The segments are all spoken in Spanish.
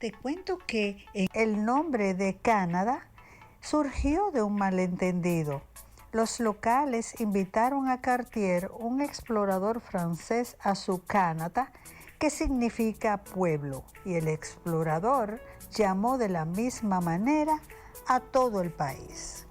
Te cuento que el nombre de Canadá surgió de un malentendido. Los locales invitaron a Cartier, un explorador francés, a su Canadá, que significa pueblo, y el explorador llamó de la misma manera a todo el país.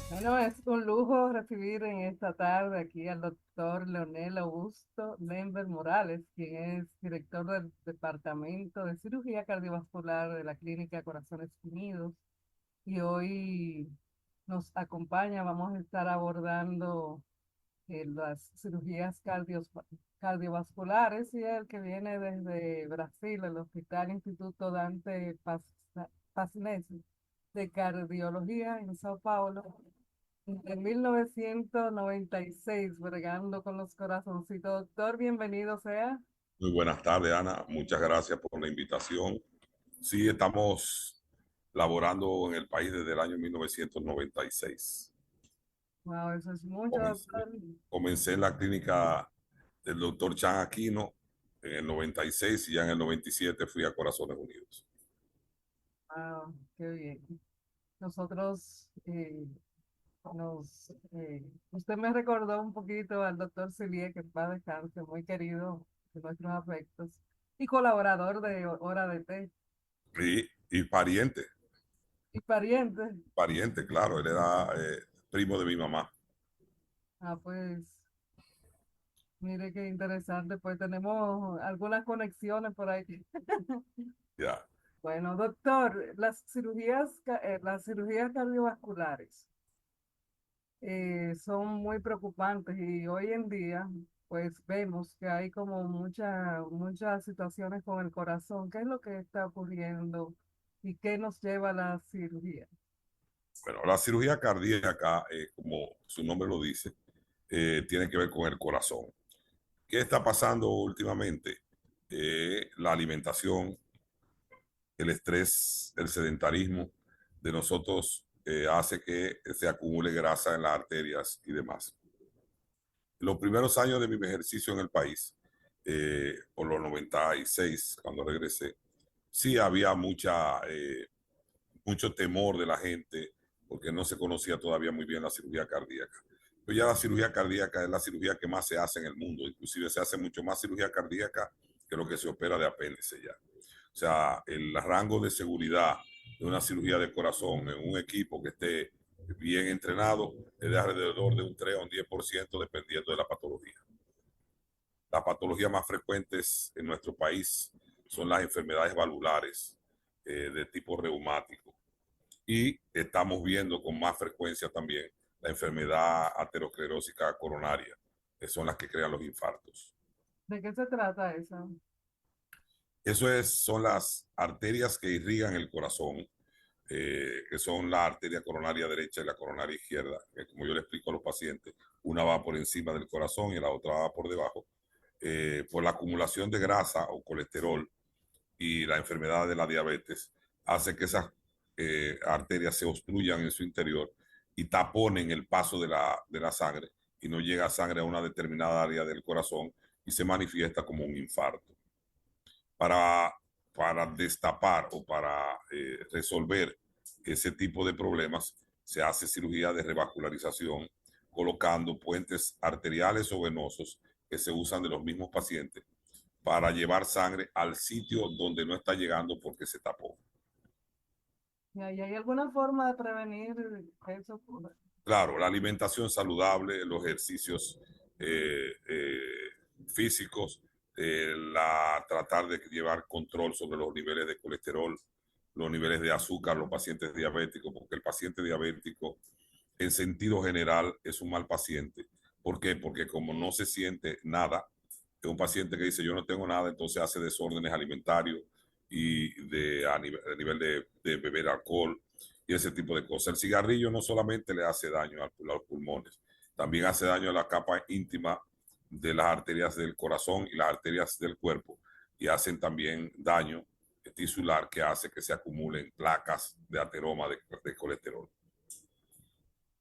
Bueno, es un lujo recibir en esta tarde aquí al doctor Leonel Augusto Lember Morales, quien es director del Departamento de Cirugía Cardiovascular de la Clínica Corazones Unidos. Y hoy nos acompaña, vamos a estar abordando las cirugías cardiovasculares y el que viene desde Brasil, el Hospital Instituto Dante Pasnesi de Cardiología en Sao Paulo. En 1996, bregando con los corazoncitos. Doctor, bienvenido sea. Muy buenas tardes, Ana. Muchas gracias por la invitación. Sí, estamos laborando en el país desde el año 1996. Wow, eso es mucho, Comencé, doctor. comencé en la clínica del doctor Chan Aquino en el 96 y ya en el 97 fui a Corazones Unidos. Wow, qué bien. Nosotros, usted me recordó un poquito al doctor Celie, que va a descanse, muy querido de nuestros afectos y colaborador de Hora de Té Y pariente, y pariente. pariente, claro, él era primo de mi mamá. Ah, pues, mire qué interesante, pues tenemos algunas conexiones por ahí. Ya. Bueno, doctor, las cirugías cardiovasculares son muy preocupantes y hoy en día, pues vemos que hay como muchas situaciones con el corazón. ¿Qué es lo que está ocurriendo y qué nos lleva a la cirugía? Bueno, la cirugía cardíaca, como su nombre lo dice, tiene que ver con el corazón. ¿Qué está pasando últimamente? La alimentación, el estrés, el sedentarismo de nosotros hace que se acumule grasa en las arterias y demás. Los primeros años de mi ejercicio en el país, por los 96, cuando regresé, sí había mucho temor de la gente porque no se conocía todavía muy bien la cirugía cardíaca. Pero ya la cirugía cardíaca es la cirugía que más se hace en el mundo. Inclusive se hace mucho más cirugía cardíaca que lo que se opera de apéndice ya. O sea, el rango de seguridad de una cirugía de corazón en un equipo que esté bien entrenado es de alrededor de un 3 o un 10% dependiendo de la patología. Las patologías más frecuentes en nuestro país son las enfermedades valvulares de tipo reumático y estamos viendo con más frecuencia también la enfermedad aterosclerósica coronaria, que son las que crean los infartos. ¿De qué se trata eso? Son las arterias que irrigan el corazón, que son la arteria coronaria derecha y la coronaria izquierda, que como yo le explico a los pacientes, una va por encima del corazón y la otra va por debajo. Por la acumulación de grasa o colesterol y la enfermedad de la diabetes, hace que esas arterias se obstruyan en su interior y taponen el paso de la sangre y no llega sangre a una determinada área del corazón y se manifiesta como un infarto. Para, para destapar o para resolver ese tipo de problemas, se hace cirugía de revascularización colocando puentes arteriales o venosos que se usan de los mismos pacientes para llevar sangre al sitio donde no está llegando porque se tapó. ¿Y hay alguna forma de prevenir que eso ocurra? Claro, la alimentación saludable, los ejercicios físicos, tratar de llevar control sobre los niveles de colesterol, los niveles de azúcar, los pacientes diabéticos, porque el paciente diabético en sentido general es un mal paciente. ¿Por qué? Porque como no se siente nada, es un paciente que dice yo no tengo nada, entonces hace desórdenes alimentarios y a nivel de beber alcohol y ese tipo de cosas. El cigarrillo no solamente le hace daño a los pulmones, también hace daño a la capa íntima de las arterias del corazón y las arterias del cuerpo y hacen también daño tisular que hace que se acumulen placas de ateroma de colesterol.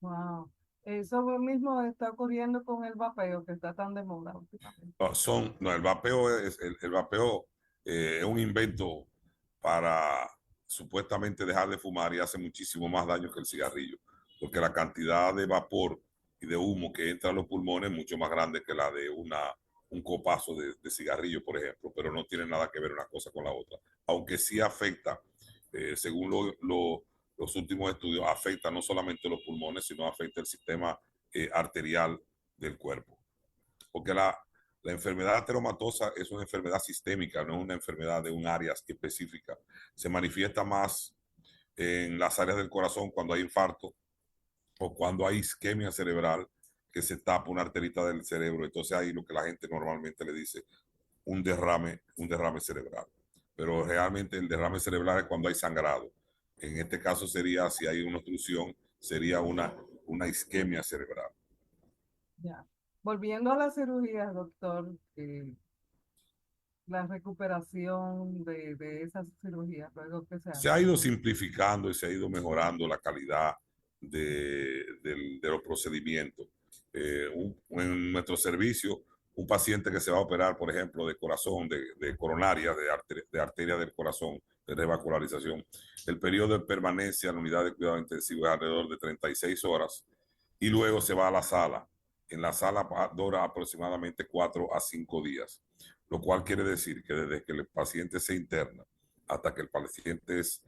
Wow. Eso mismo está ocurriendo con el vapeo que está tan de moda últimamente. El vapeo el vapeo es un invento para supuestamente dejar de fumar y hace muchísimo más daño que el cigarrillo, porque la cantidad de vapor y de humo que entra a los pulmones es mucho más grande que la de un copazo de cigarrillo, por ejemplo, pero no tiene nada que ver una cosa con la otra, aunque sí afecta, según los últimos estudios, afecta no solamente los pulmones, sino afecta el sistema arterial del cuerpo, porque la enfermedad ateromatosa es una enfermedad sistémica, no es una enfermedad de un área específica. Se manifiesta más en las áreas del corazón cuando hay infarto o cuando hay isquemia cerebral, que se tapa una arterita del cerebro. Entonces ahí lo que la gente normalmente le dice, un derrame cerebral. Pero realmente el derrame cerebral es cuando hay sangrado. En este caso sería, si hay una obstrucción, sería una isquemia cerebral. Ya. Volviendo a las cirugías, doctor, la recuperación de esas cirugías, luego que se Se hace. ha ido simplificando y se ha ido mejorando la calidad de los procedimientos. En nuestro servicio, un paciente que se va a operar, por ejemplo, de corazón, de coronaria, de arteria del corazón, de revascularización, el periodo de permanencia en la unidad de cuidado intensivo es alrededor de 36 horas y luego se va a la sala. En la sala dura aproximadamente 4 a 5 días, lo cual quiere decir que desde que el paciente se interna hasta que el paciente es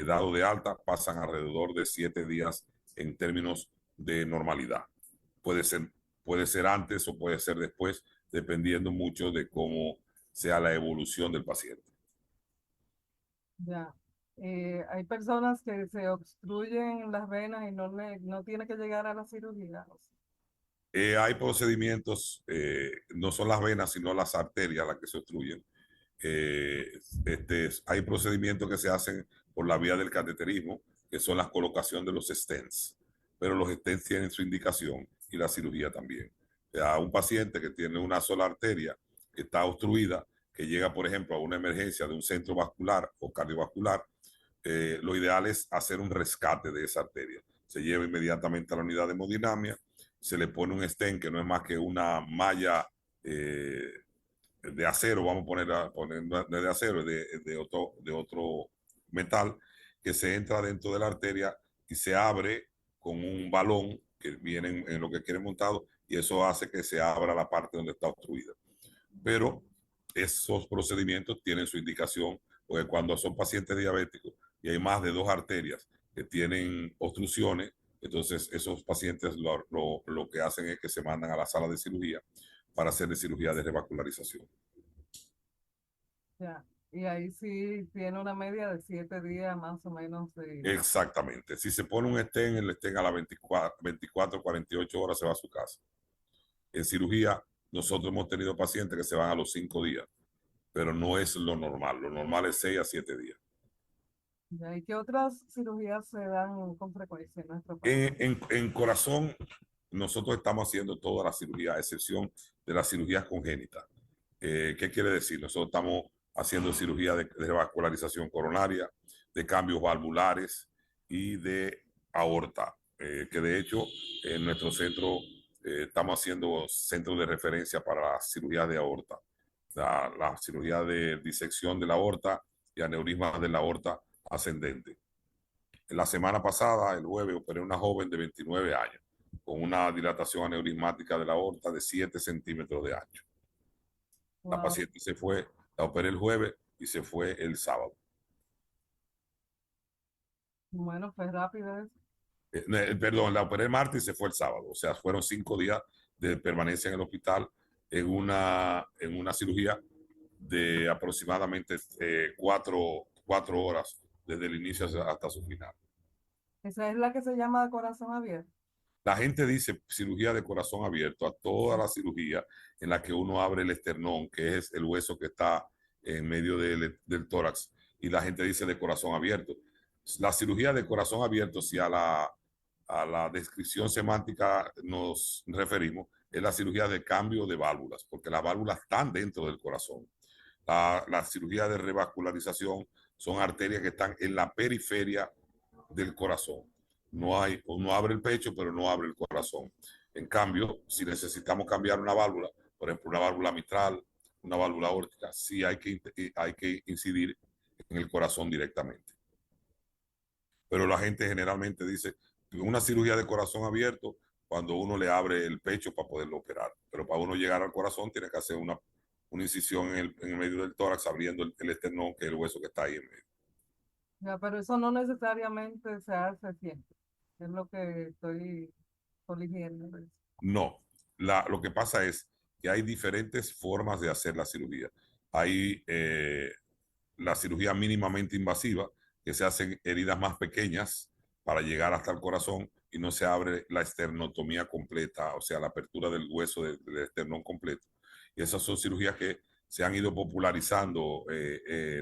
dado de alta, pasan alrededor de 7 días en términos de normalidad. Puede ser, puede ser antes o puede ser después, dependiendo mucho de cómo sea la evolución del paciente. Ya. Hay personas que se obstruyen las venas y no tiene que llegar a la cirugía. Hay procedimientos, no son las venas, sino las arterias las que se obstruyen. Hay procedimientos que se hacen por la vía del cateterismo, que son la colocación de los stents, pero los stents tienen su indicación y la cirugía también. O sea, un paciente que tiene una sola arteria que está obstruida, que llega, por ejemplo, a una emergencia de un centro vascular o cardiovascular, lo ideal es hacer un rescate de esa arteria. Se lleva inmediatamente a la unidad de hemodinamia, se le pone un stent que no es más que una malla de acero, vamos a poner no de acero, de otro metal, que se entra dentro de la arteria y se abre con un balón que viene en lo que quiere montado, y eso hace que se abra la parte donde está obstruida. Pero esos procedimientos tienen su indicación, porque cuando son pacientes diabéticos y hay más de 2 arterias que tienen obstrucciones, entonces esos pacientes lo que hacen es que se mandan a la sala de cirugía para hacer cirugía de revascularización. Ya. Y ahí sí tiene una media de 7 días más o menos. Exactamente. Si se pone un stent, el stent a las 24, 48 horas se va a su casa. En cirugía, nosotros hemos tenido pacientes que se van a los 5 días, pero no es lo normal. Lo normal es 6 a 7 días. Ya. ¿Y qué otras cirugías se dan con frecuencia en nuestro país? En corazón, nosotros estamos haciendo toda la cirugía, a excepción de las cirugías congénitas. ¿Qué quiere decir? Nosotros estamos haciendo cirugía de revascularización coronaria, de cambios valvulares y de aorta, que de hecho en nuestro centro estamos haciendo centros de referencia para la cirugía de aorta, la cirugía de disección de la aorta y aneurisma de la aorta ascendente. La semana pasada, el jueves, operé una joven de 29 años con una dilatación aneurismática de la aorta de 7 centímetros de ancho. La Wow. paciente se fue, la operé el jueves y se fue el sábado. Bueno, fue rápido eso. Perdón, la operé el martes y se fue el sábado. O sea, fueron 5 días de permanencia en el hospital en una cirugía de aproximadamente 4 horas desde el inicio hasta su final. Esa es la que se llama corazón abierto. La gente dice cirugía de corazón abierto a toda la cirugía en la que uno abre el esternón, que es el hueso que está en medio del tórax, y la gente dice de corazón abierto. La cirugía de corazón abierto, si a la descripción semántica nos referimos, es la cirugía de cambio de válvulas, porque las válvulas están dentro del corazón. La cirugía de revascularización son arterias que están en la periferia del corazón. Uno abre el pecho, pero no abre el corazón. En cambio, si necesitamos cambiar una válvula, por ejemplo, una válvula mitral, una válvula aórtica, sí hay que incidir en el corazón directamente. Pero la gente generalmente dice que una cirugía de corazón abierto cuando uno le abre el pecho para poderlo operar. Pero para uno llegar al corazón tiene que hacer una incisión en el medio del tórax, abriendo el esternón, que es el hueso que está ahí en medio. Ya, pero eso no necesariamente se hace siempre. Es lo que estoy coligiendo. No, lo que pasa es que hay diferentes formas de hacer la cirugía. Hay la cirugía mínimamente invasiva, que se hacen heridas más pequeñas para llegar hasta el corazón y no se abre la esternotomía completa, o sea, la apertura del hueso del esternón completo. Y esas son cirugías que se han ido popularizando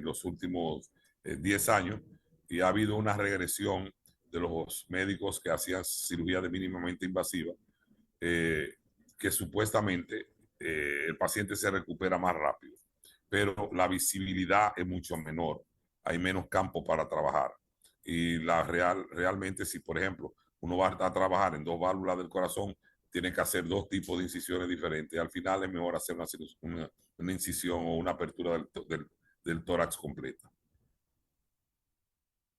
los últimos 10 años y ha habido una regresión de los médicos que hacían cirugía de mínimamente invasiva, que supuestamente el paciente se recupera más rápido, pero la visibilidad es mucho menor, hay menos campo para trabajar. Y realmente, si por ejemplo uno va a trabajar en dos válvulas del corazón, tiene que hacer dos tipos de incisiones diferentes. Al final es mejor hacer una incisión o una apertura del tórax completa.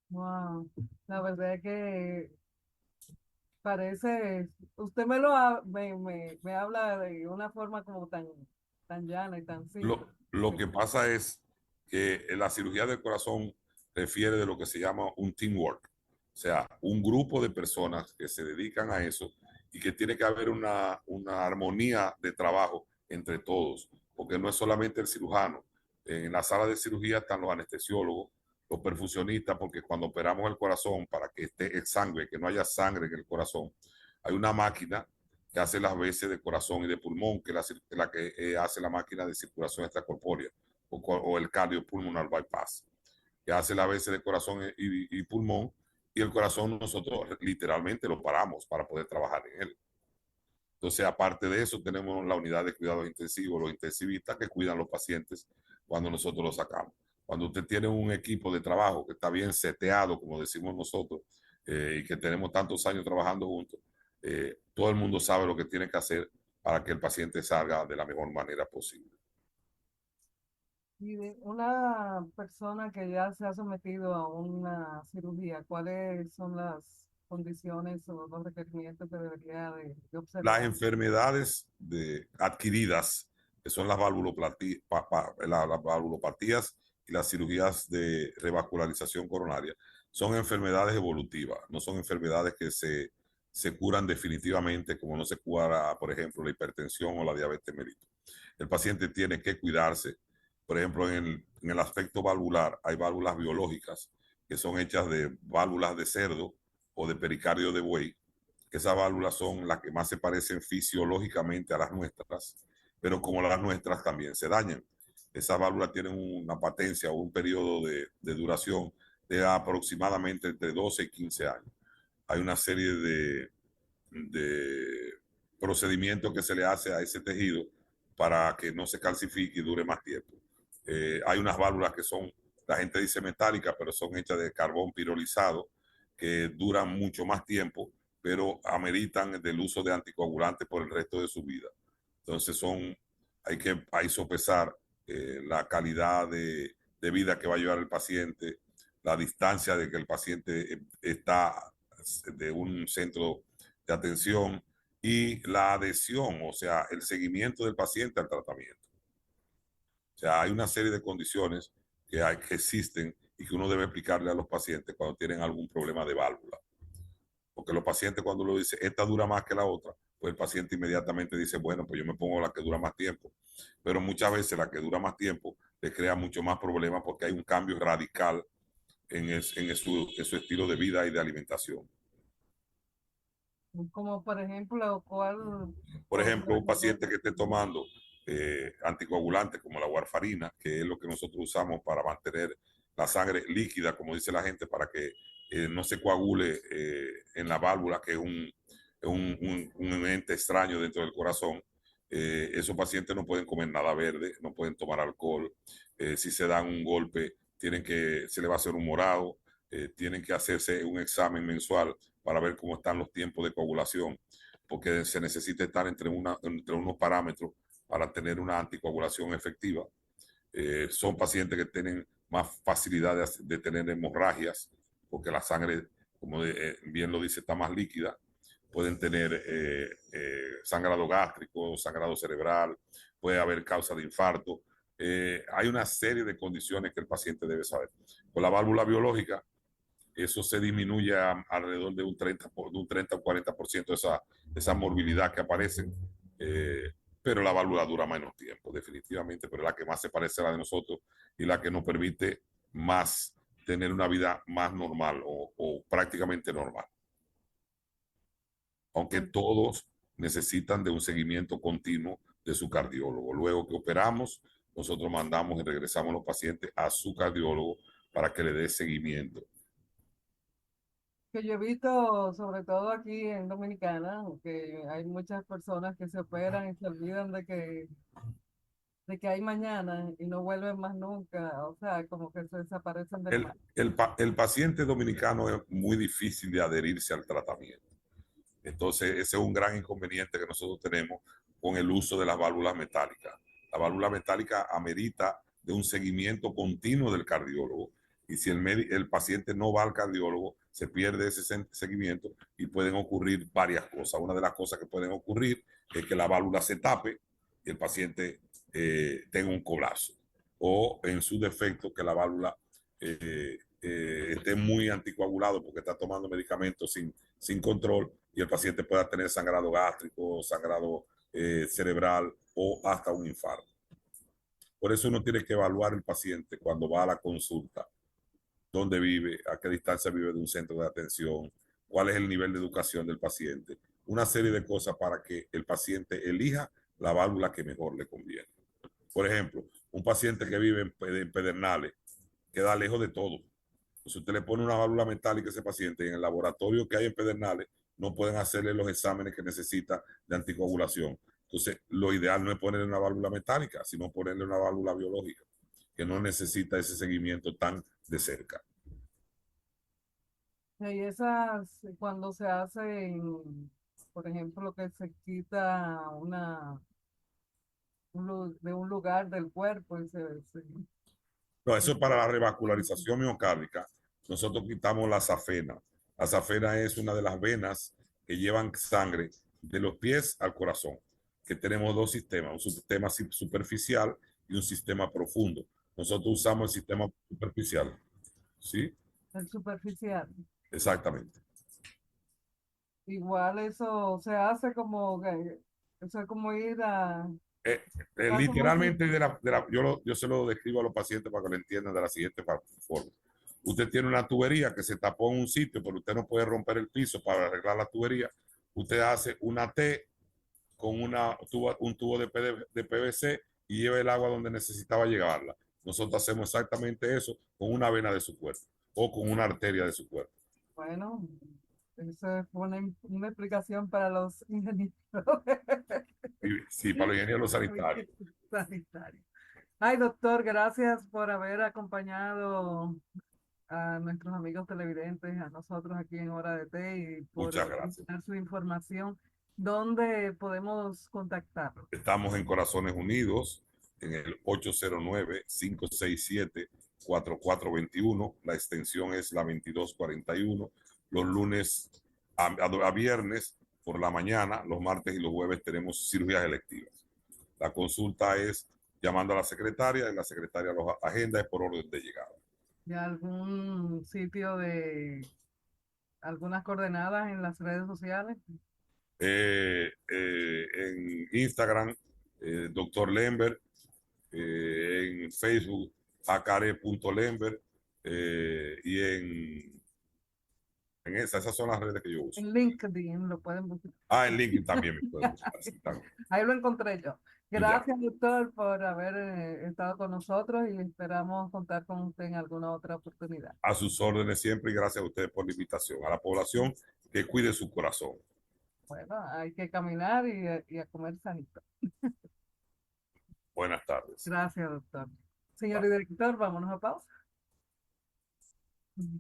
Wow, la verdad es que parece, usted me habla de una forma como tan llana y tan simple. Lo que pasa es que la cirugía del corazón refiere de lo que se llama un teamwork, o sea, un grupo de personas que se dedican a eso y que tiene que haber una armonía de trabajo entre todos, porque no es solamente el cirujano. En la sala de cirugía están los anestesiólogos, los perfusionistas, porque cuando operamos el corazón para que esté el sangre, que no haya sangre en el corazón, hay una máquina que hace las veces de corazón y de pulmón, que es la que hace la máquina de circulación extracorpórea o el cardiopulmonar bypass, que hace las veces de corazón y pulmón, y el corazón nosotros literalmente lo paramos para poder trabajar en él. Entonces, aparte de eso, tenemos la unidad de cuidados intensivos, los intensivistas que cuidan a los pacientes cuando nosotros los sacamos. Cuando usted tiene un equipo de trabajo que está bien seteado, como decimos nosotros, y que tenemos tantos años trabajando juntos, todo el mundo sabe lo que tiene que hacer para que el paciente salga de la mejor manera posible. Y de una persona que ya se ha sometido a una cirugía, ¿cuáles son las condiciones o los requerimientos que debería de Las observar? enfermedades adquiridas, que son las valvulopatías y las cirugías de revascularización coronaria, son enfermedades evolutivas, no son enfermedades que se curan definitivamente, como no se cura, por ejemplo, la hipertensión o la diabetes mellitus. El paciente tiene que cuidarse. Por ejemplo, en el aspecto valvular, hay válvulas biológicas que son hechas de válvulas de cerdo o de pericardio de buey, que esas válvulas son las que más se parecen fisiológicamente a las nuestras, pero como las nuestras también se dañan. Esas válvulas tienen una patencia o un periodo de duración de aproximadamente entre 12 y 15 años. Hay una serie de procedimientos que se le hace a ese tejido para que no se calcifique y dure más tiempo. Hay unas válvulas que son, la gente dice metálicas, pero son hechas de carbón pirolizado, que duran mucho más tiempo, pero ameritan del uso de anticoagulantes por el resto de su vida. Entonces hay que sopesar la calidad de vida que va a llevar el paciente, la distancia de que el paciente está de un centro de atención y la adhesión, o sea, el seguimiento del paciente al tratamiento. O sea, hay una serie de condiciones que existen y que uno debe explicarle a los pacientes cuando tienen algún problema de válvula. Porque los pacientes cuando lo dicen, esta dura más que la otra, pues el paciente inmediatamente dice, bueno, pues yo me pongo la que dura más tiempo. Pero muchas veces la que dura más tiempo le crea mucho más problemas porque hay un cambio radical en su estilo de vida y de alimentación. Como por ejemplo, ¿cuál Por ejemplo, podría un ser paciente que esté tomando anticoagulantes como la warfarina, que es lo que nosotros usamos para mantener la sangre líquida, como dice la gente, para que no se coagule en la válvula, que es un ente extraño dentro del corazón. Esos pacientes no pueden comer nada verde, no pueden tomar alcohol. Si se dan un golpe se le va a hacer un morado, tienen que hacerse un examen mensual para ver cómo están los tiempos de coagulación, porque se necesita estar entre unos parámetros para tener una anticoagulación efectiva. Son pacientes que tienen más facilidad de tener hemorragias, porque la sangre, como bien lo dice, está más líquida. Pueden tener sangrado gástrico, sangrado cerebral, puede haber causa de infarto. Hay una serie de condiciones que el paciente debe saber. Con la válvula biológica, eso se disminuye alrededor de un 30 o 40% de esa morbilidad que aparece, pero la válvula dura menos tiempo, definitivamente, pero es la que más se parece a la de nosotros y la que nos permite más tener una vida más normal o prácticamente normal. Aunque todos necesitan de un seguimiento continuo de su cardiólogo. Luego que operamos, nosotros mandamos y regresamos a los pacientes a su cardiólogo para que le dé seguimiento. Que yo he visto, sobre todo aquí en Dominicana, que hay muchas personas que se operan y se olvidan de que hay mañana y no vuelven más nunca, o sea, como que se desaparecen del mar. El paciente dominicano es muy difícil de adherirse al tratamiento. Entonces, ese es un gran inconveniente que nosotros tenemos con el uso de las válvulas metálicas. La válvula metálica amerita de un seguimiento continuo del cardiólogo. Y si el paciente no va al cardiólogo, se pierde ese seguimiento y pueden ocurrir varias cosas. Una de las cosas que pueden ocurrir es que la válvula se tape y el paciente tenga un colapso. O en su defecto, que la válvula esté muy anticoagulado porque está tomando medicamentos sin control y el paciente pueda tener sangrado gástrico, sangrado cerebral o hasta un infarto. Por eso uno tiene que evaluar el paciente cuando va a la consulta, dónde vive, a qué distancia vive de un centro de atención, cuál es el nivel de educación del paciente, una serie de cosas para que el paciente elija la válvula que mejor le conviene. Por ejemplo, un paciente que vive en Pedernales queda lejos de todo. Si usted le pone una válvula metálica a ese paciente y en el laboratorio que hay en Pedernales no pueden hacerle los exámenes que necesita de anticoagulación. Entonces, lo ideal no es ponerle una válvula metálica, sino ponerle una válvula biológica, que no necesita ese seguimiento tan de cerca. Y esas, cuando se hacen, por ejemplo, que se quita de un lugar del cuerpo y No, eso es para la revascularización miocárdica. Nosotros quitamos la safena. La safena es una de las venas que llevan sangre de los pies al corazón, que tenemos dos sistemas, un sistema superficial y un sistema profundo. Nosotros usamos el sistema superficial. ¿Sí? el superficial. Exactamente. Igual eso se hace como que, eso es como ir a... Literalmente, yo se lo describo a los pacientes para que lo entiendan de la siguiente forma. Usted tiene una tubería que se tapó en un sitio, pero usted no puede romper el piso para arreglar la tubería. Usted hace una T con un tubo de PVC y lleva el agua donde necesitaba llevarla. Nosotros hacemos exactamente eso con una vena de su cuerpo o con una arteria de su cuerpo. Bueno, eso es una explicación para los ingenieros. Sí, para los ingenieros sanitarios. Sanitarios. Ay, doctor, gracias por haber acompañado a nuestros amigos televidentes, a nosotros aquí en Hora de Té y por Muchas gracias. dar su información. ¿Dónde podemos contactarlo? Estamos en Corazones Unidos, en el 809-567-4421. La extensión es la 2241. Los lunes a viernes por la mañana, los martes y los jueves tenemos cirugías electivas. La consulta es llamando a la secretaria y la secretaria los agenda es por orden de llegada. ¿Y algún sitio de algunas coordenadas en las redes sociales? En Instagram, Dr. Lember, en Facebook, acare.lember, y en esas son las redes que yo uso. En LinkedIn lo pueden buscar. En LinkedIn también me pueden buscar. Sí, también. Ahí lo encontré yo. Gracias, doctor, por haber estado con nosotros y esperamos contar con usted en alguna otra oportunidad. A sus órdenes siempre y gracias a ustedes por la invitación. A la población que cuide su corazón. Bueno, hay que caminar y a comer sanito. Buenas tardes. Gracias, doctor. Señor Bye. director, vámonos a pausa. Ujú.